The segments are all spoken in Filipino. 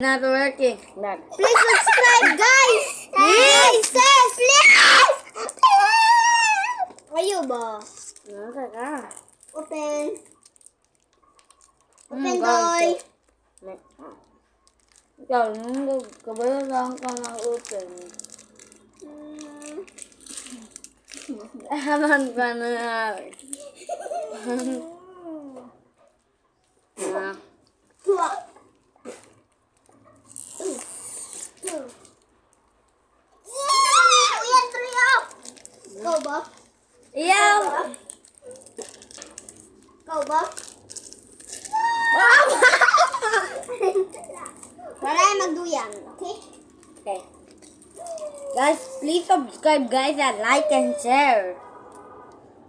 Not working. Not. Please subscribe, guys! Please! Please! Ayaw ba? Nasa ka. Open. Open, Doy. Ikaw, kabalaan ka ng open. Haman ka na nga. Tuwa. Ikaw ba? Iyaw! Ikaw ba? Wala yung magduyan, okay? Okay. Guys, please subscribe guys and like and share.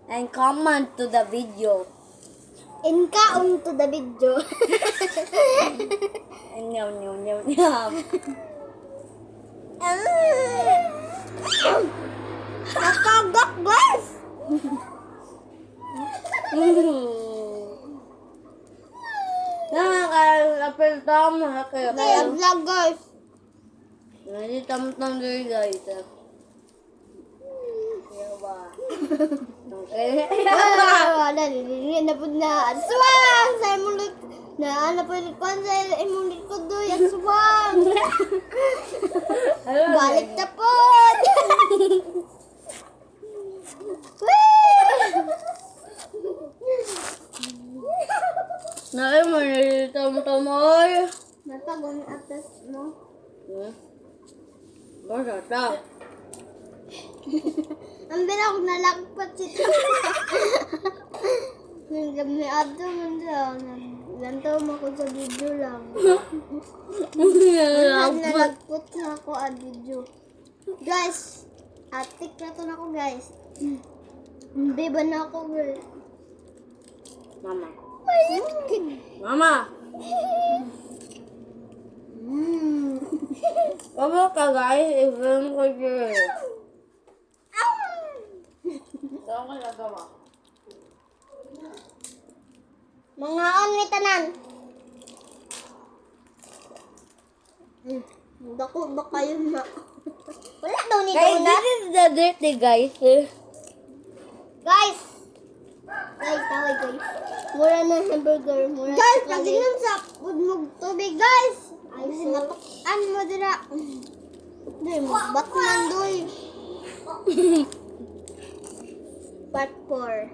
And comment to the video. Inkaon to the video. And yum yum yum yum. Nakagak, guys! Nakaka-apel tam, Kaya nakaka-apel. vlog, guys. Nalitam-tam din guys. Kaya ba? Okay. Wala, nililiyan na po na. Aswang! Sa imong likod. Na po yung likod sa imong likod doy. Aswang! Balik na po! Nai mo nalitam-tam oy. Natagong atas mo. Basta ta. Ang bila ko nalagpat siya. May ato man daw. Lantaw mo ako sa video lang. Nalagpot na ako ang video. Guys, atik na to na ako guys. Beba na ako guys. Mama. Mama. Kamu ka guys, even ko dyan. Saan ka nagawa? Mga on ni tanan. Dako ba kayo na? Wala daw ni Guys, donut. this is the dirty guys. Guys! Guys, tawag guys. Mura na hamburger. Mura guys, pagdinom sa udmog tubig, guys. Ay, sinatukan mo dira. Doy, magbat man doy. Part 4.